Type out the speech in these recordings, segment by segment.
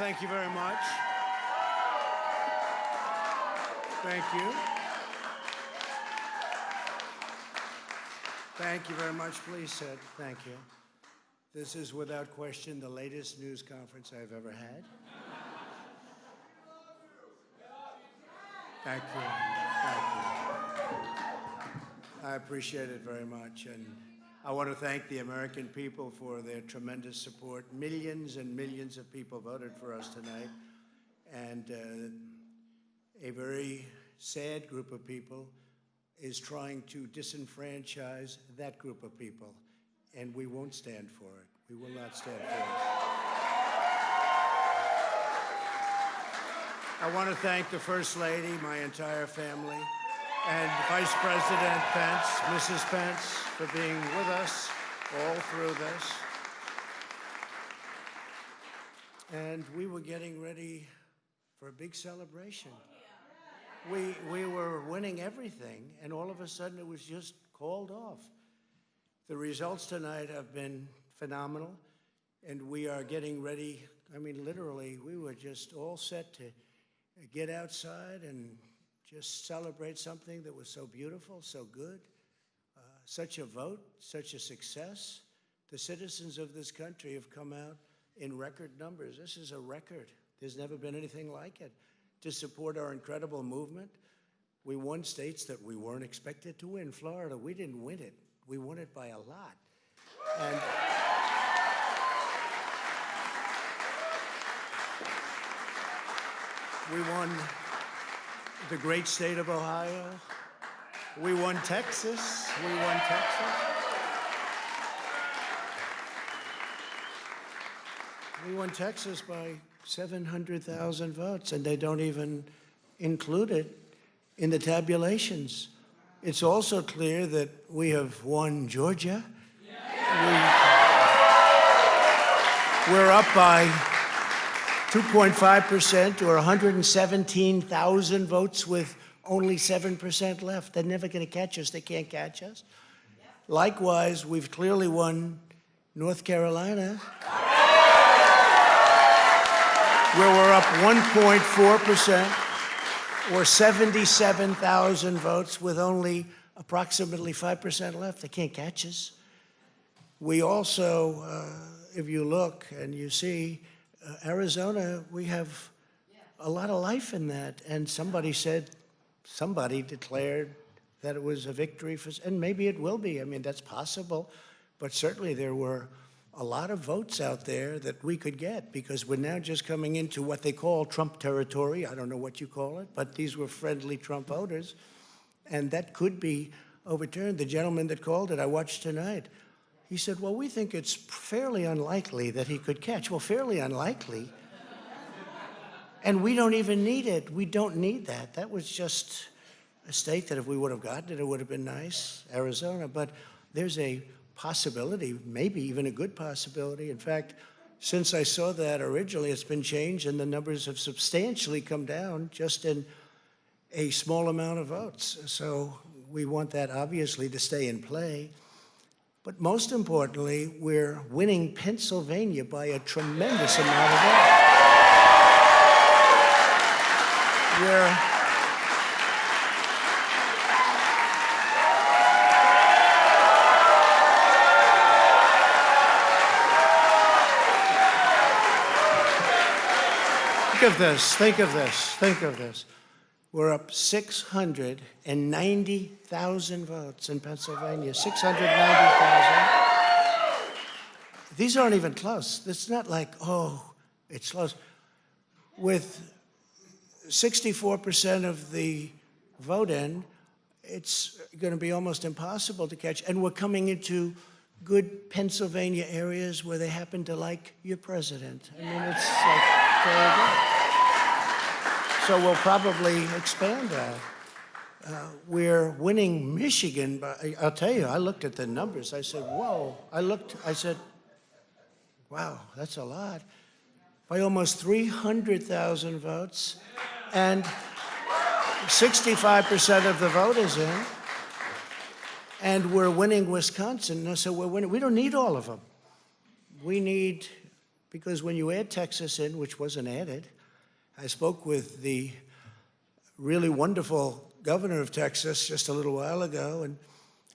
thank you very much. Thank you. Thank you very much. Please sit. Thank you. This is without question the latest news conference I've ever had. Thank you. Thank you. I appreciate it very much. And I want to thank the American people for their tremendous support. Millions and millions of people voted for us tonight. And a very sad group of people is trying to disenfranchise that group of people. And we won't stand for it. We will not stand for it. I want to thank the First Lady, my entire family, and Vice President Pence, Mrs. Pence, for being with us all through this. And we were getting ready for a big celebration. We were winning everything, and all of a sudden it was just called off. The results tonight have been phenomenal, and we are getting ready. I mean, literally, we were just all set to get outside and just celebrate something that was so beautiful, so good. Such a vote, such a success. The citizens of this country have come out in record numbers. This is a record. There's never been anything like it. To support our incredible movement. We won states that we weren't expected to win. Florida, we didn't win it. We won it by a lot. And we won the great state of Ohio. We won Texas. We won Texas. We won Texas by 700,000 votes, and they don't even include it in the tabulations. It's also clear that we have won Georgia. We're up by 2.5% or 117,000 votes with only 7% left. They're never going to catch us. They can't catch us. Likewise, we've clearly won North Carolina, where we're up 1.4% or 77,000 votes with only approximately 5% left. They can't catch us. We also, if you look and you see, Arizona, we have a lot of life in that. And somebody declared that it was a victory for, and maybe it will be. I mean, that's possible. But certainly there were a lot of votes out there that we could get because we're now just coming into what they call Trump territory. I don't know what you call it, but these were friendly Trump voters, and that could be overturned. The gentleman that called it, I watched tonight, he said, well, we think it's fairly unlikely that he could catch. Well, fairly unlikely. And we don't even need it. We don't need that. That was just a state that if we would have gotten it, it would have been nice, Arizona. But there's a possibility, maybe even a good possibility. In fact, since I saw that originally, it's been changed and the numbers have substantially come down just in a small amount of votes. So we want that obviously to stay in play. But most importantly, we're winning Pennsylvania by a tremendous amount of votes. Think of this. We're up 690,000 votes in Pennsylvania, 690,000. These aren't even close. It's not like, oh, it's close. With 64% of the vote in, it's going to be almost impossible to catch. And we're coming into good Pennsylvania areas where they happen to like your president. I mean, it's like very good. So we'll probably expand that. We're winning Michigan, but I'll tell you, I looked at the numbers. I said, whoa. I said, wow, that's a lot. By almost 300,000 votes, and 65% of the vote is in. And we're winning Wisconsin. So we're winning. We don't need all of them. We need because when you add Texas in, which wasn't added, I spoke with the really wonderful governor of Texas just a little while ago, and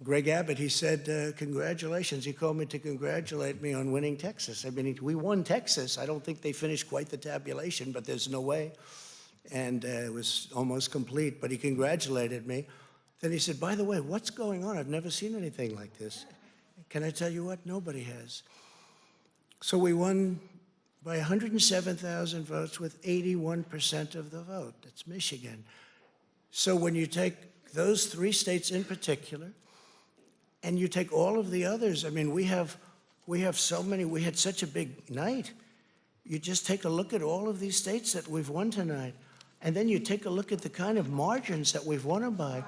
Greg Abbott, he said, congratulations. He called me to congratulate me on winning Texas. I mean, we won Texas. I don't think they finished quite the tabulation, but there's no way. And it was almost complete, but he congratulated me. Then he said, by the way, what's going on? I've never seen anything like this. Can I tell you what? Nobody has. So we won by 107,000 votes with 81% of the vote. That's Michigan. So when you take those 3 states in particular, and you take all of the others, I mean, we have so many, we had such a big night. You just take a look at all of these states that we've won tonight, and then you take a look at the kind of margins that we've won them by.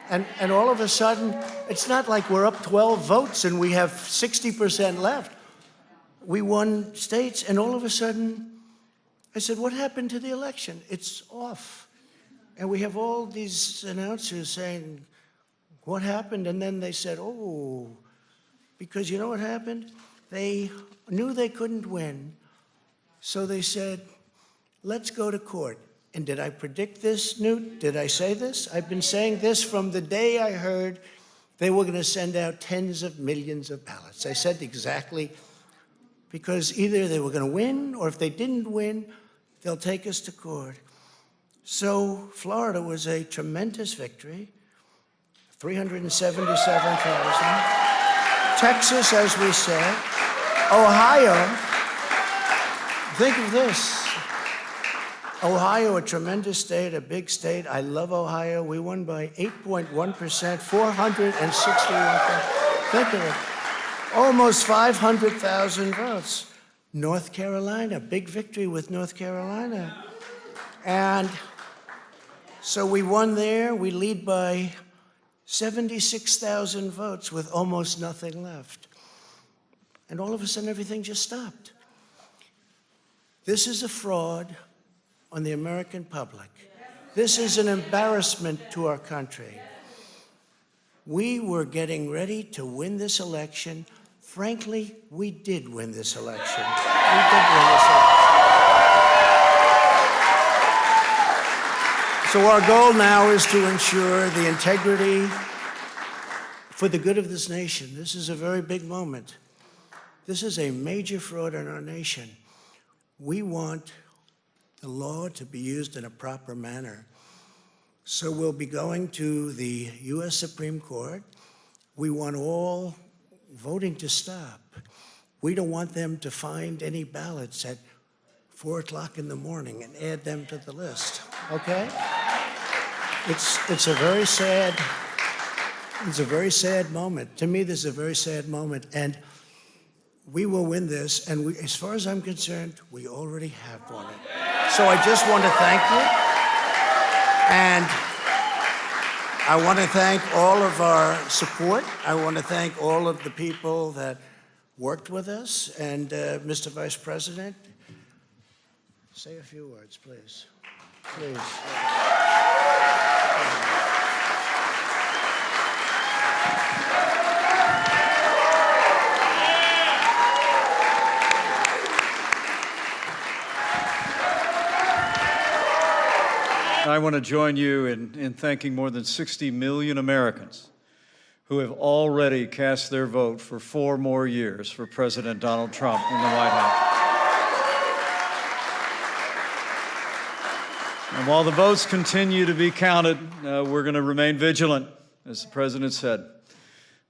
And all of a sudden, it's not like we're up 12 votes and we have 60% left. We won states, and all of a sudden, I said, what happened to the election? It's off. And we have all these announcers saying, what happened? And then they said, oh, because you know what happened? They knew they couldn't win, so they said, let's go to court. And did I predict this, Newt? Did I say this? I've been saying this from the day I heard they were going to send out tens of millions of ballots. I said exactly, because either they were going to win, or if they didn't win, they'll take us to court. So Florida was a tremendous victory, 377,000. Texas, as we said. Ohio, think of this. Ohio, a tremendous state, a big state. I love Ohio. We won by 8.1%, 461,000. Think of it. Almost 500,000 votes. North Carolina, big victory with North Carolina. And so we won there. We lead by 76,000 votes with almost nothing left. And all of a sudden, everything just stopped. This is a fraud on the American public. This is an embarrassment to our country. We were getting ready to win this election. Frankly, we did win this election. We did win this election. So our goal now is to ensure the integrity for the good of this nation. This is a very big moment. This is a major fraud in our nation. We want the law to be used in a proper manner. So we'll be going to the U.S. Supreme Court. We want all voting to stop. We don't want them to find any ballots at 4 o'clock in the morning and add them to the list, okay? It's a very sad moment. To me, this is a very sad moment, and we will win this, and as far as I'm concerned, we already have won it. So I just want to thank you, and I want to thank all of our support. I want to thank all of the people that worked with us, and Mr. Vice President, say a few words, please. Please. I want to join you in thanking more than 60 million Americans who have already cast their vote for 4 more years for President Donald Trump in the White House. And while the votes continue to be counted, we're going to remain vigilant, as the President said.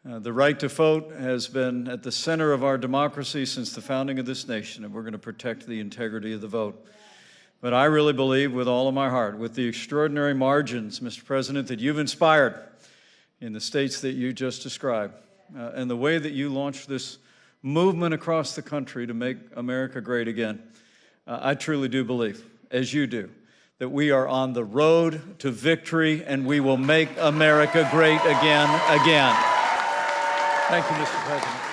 The right to vote has been at the center of our democracy since the founding of this nation, and we're going to protect the integrity of the vote. But I really believe with all of my heart, with the extraordinary margins, Mr. President, that you've inspired in the states that you just described, and the way that you launched this movement across the country to make America great again, I truly do believe, as you do, that we are on the road to victory and we will make America great again. Thank you, Mr. President.